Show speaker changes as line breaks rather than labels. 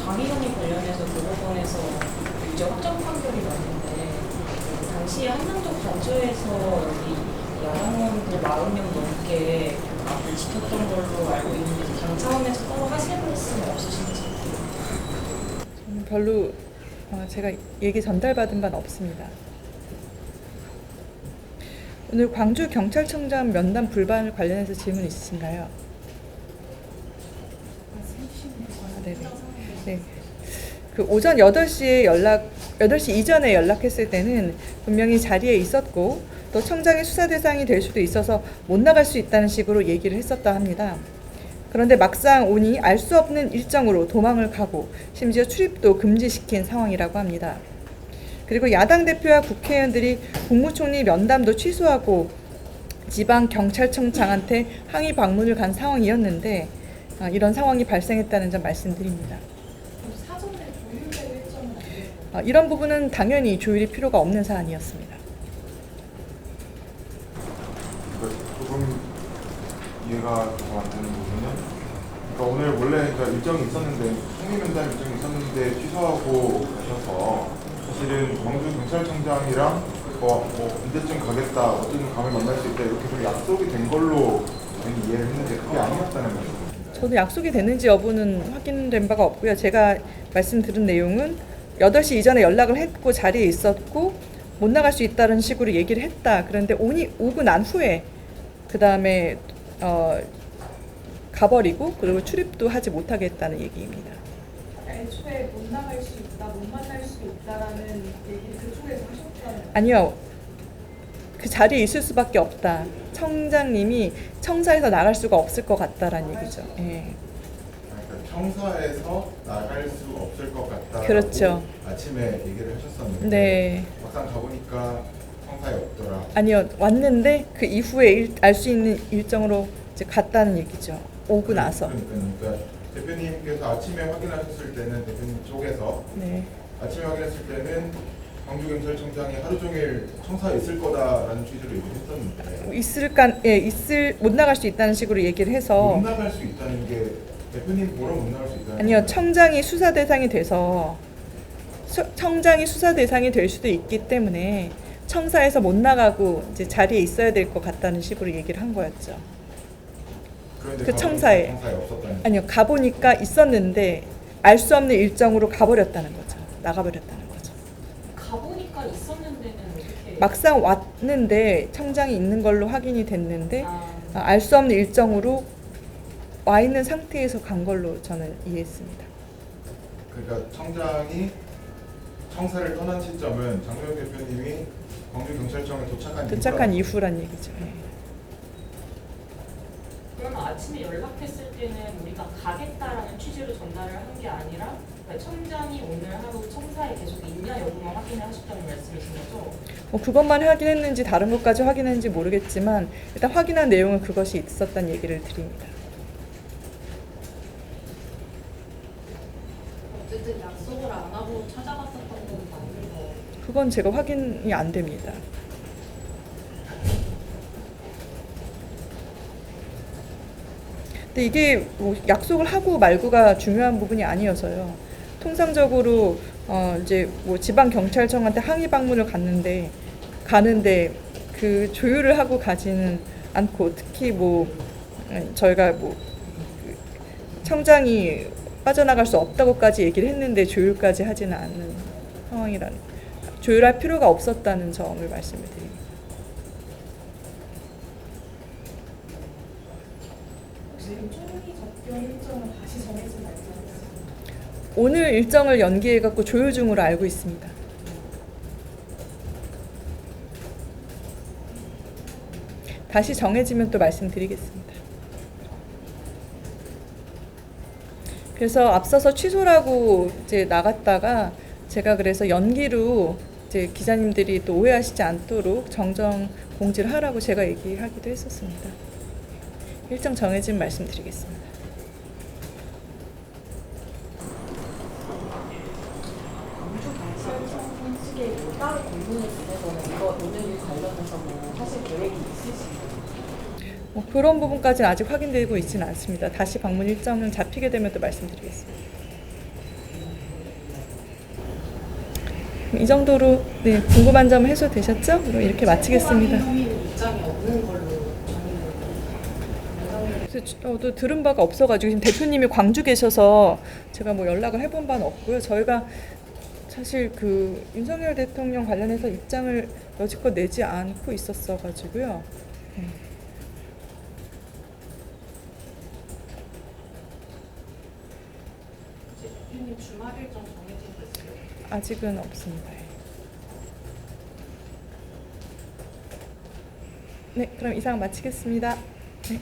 강의동이 관련해서 대법원에서 유죄 확정 판결이 났는데 당시에 한남동 관저에서 여기 야당원들 40명 넘게 앞을 지켰던 걸로 알고 있는데 당 차원에서 따로 하실 말씀은 없으신지?
저는 별로 제가 얘기 전달받은 바는 없습니다. 오늘 광주경찰청장 면담 불발 관련해서 질문 있으신가요? 네네. 네. 그 오전 8시 이전에 연락했을 때는 분명히 자리에 있었고 또 청장이 수사 대상이 될 수도 있어서 못 나갈 수 있다는 식으로 얘기를 했었다 합니다. 그런데 막상 오니 알 수 없는 일정으로 도망을 가고 심지어 출입도 금지시킨 상황이라고 합니다. 그리고 야당 대표와 국회의원들이 국무총리 면담도 취소하고 지방경찰청장한테 항의 방문을 간 상황이었는데 이런 상황이 발생했다는 점 말씀드립니다.
사전에 조율될 일정은 안 돼요?
이런 부분은 당연히 조율이 필요가 없는 사안이었습니다.
조금 이해가 잘 안 되는 부분은 그러니까 오늘 원래 일정이 있었는데 총리면담 일정이 있었는데 취소하고 가셔서 사실은 광주경찰청장이랑 언제쯤 가겠다, 어쨌든 감을 만날 수 있다 이렇게 좀 약속이 된 걸로 저는 이해를 했는데 그게 아니었다는 말씀입니다.
저도 약속이 됐는지 여부는 확인된 바가 없고요. 제가 말씀드린 내용은 8시 이전에 연락을 했고 자리에 있었고 못 나갈 수 있다는 식으로 얘기를 했다. 그런데 오고 난 후에 그 다음에 가버리고 그리고 출입도 하지 못하게 했다는 얘기입니다.
애초에 못 나갈 수 있다, 못 만날 수 있다라는 얘기를 그쪽에서 하셨다는.
아니요. 그 자리에 있을 수밖에 없다. 청장님이 청사에서 나갈 수가 없을 것 같다라는 얘기죠. 예.
그러니까 청사에서 나갈 수 없을 것 같다라고
그렇죠.
아침에 얘기를 하셨었는데
네.
막상 가보니까 청사에 없더라.
아니요. 왔는데 그 이후에 알 수 있는 일정으로 이제 갔다는 얘기죠. 오고 나서.
그러니까 대표님께서 아침에 확인하셨을 때는 대표님 쪽에서
네.
아침에 확인했을 때는 광주경찰청장이 하루 종일 청사에 있을 거다라는 취지로 얘기를 했었는데
못 나갈 수 있다는 식으로 얘기를 해서
못 나갈 수 있다는 게 대표님 보러 못 나갈 수 있다는
아니요. 청장이 수사 대상이 돼서 청장이 수사 대상이 될 수도 있기 때문에 청사에서 못 나가고 이제 자리에 있어야 될 것 같다는 식으로 얘기를 한 거였죠.
그런데
그 청사에
없었다는
아니요. 가보니까 있었는데 알 수 없는 일정으로 가버렸다는 거죠. 나가버렸다는 거죠.
가보니까 있었는데는 어떻게?
막상 왔는데 청장이 있는 걸로 확인이 됐는데 알 수 없는 일정으로 와 있는 상태에서 간 걸로 저는 이해했습니다.
그러니까 청장이 청사를 떠난 시점은 장도영 대표님이 광주경찰청에 도착한
이후란 얘기죠. 네.
그러면 아침에 연락했을 때는 우리가 가겠다라는 취지로 전달을 한 게 아니라 청장이 오늘 하루 청사에 계속 있냐 여부만 확인을 하셨다는 말씀이신 거죠?
그것만 확인했는지 다른 것까지 확인했는지 모르겠지만 일단 확인한 내용은 그것이 있었다는 얘기를 드립니다.
어쨌든 약속을 안 하고 찾아갔었던 건 맞는 거.
그건 제가 확인이 안 됩니다. 근데 이게 뭐 약속을 하고 말고가 중요한 부분이 아니어서요. 통상적으로 이제 뭐 지방 경찰청한테 항의 방문을 가는데 그 조율을 하고 가지는 않고 특히 뭐 저희가 뭐 청장이 빠져나갈 수 없다고까지 얘기를 했는데 조율까지 하지는 않는 상황이라는 조율할 필요가 없었다는 점을 말씀을 드립니다.
지금 총리 접견 일정은 다시 정해진 날짜인가요?
오늘 일정을 연기해갖고 조율 중으로 알고 있습니다. 다시 정해지면 또 말씀드리겠습니다. 그래서 앞서서 취소라고 이제 나갔다가 제가 그래서 연기로 이제 기자님들이 또 오해하시지 않도록 정정 공지를 하라고 제가 얘기하기도 했었습니다. 일정 정해지면 말씀드리겠습니다.
광주경찰청 측에 따로 공문을 보내서는 이거 오늘 관련해서 뭐 하실 계획이 있으신가요?
그런 부분까지는 아직 확인되고 있지는 않습니다. 다시 방문 일정은 잡히게 되면 또 말씀드리겠습니다. 이 정도로 네, 궁금한 점 해소되셨죠? 그럼 이렇게 마치겠습니다.
혐의 입장이 없는 걸로 정리를.
그래서 저도 들은 바가 없어가지고 지금 대표님이 광주 계셔서 제가 뭐 연락을 해본 바는 없고요. 저희가 사실 그 윤석열 대통령 관련해서 입장을 여지껏 내지 않고 있었어가지고요. 네.
대표님 주말 일정 정해진 거 있어요?
아직은 없습니다. 네, 그럼 이상 마치겠습니다. 네.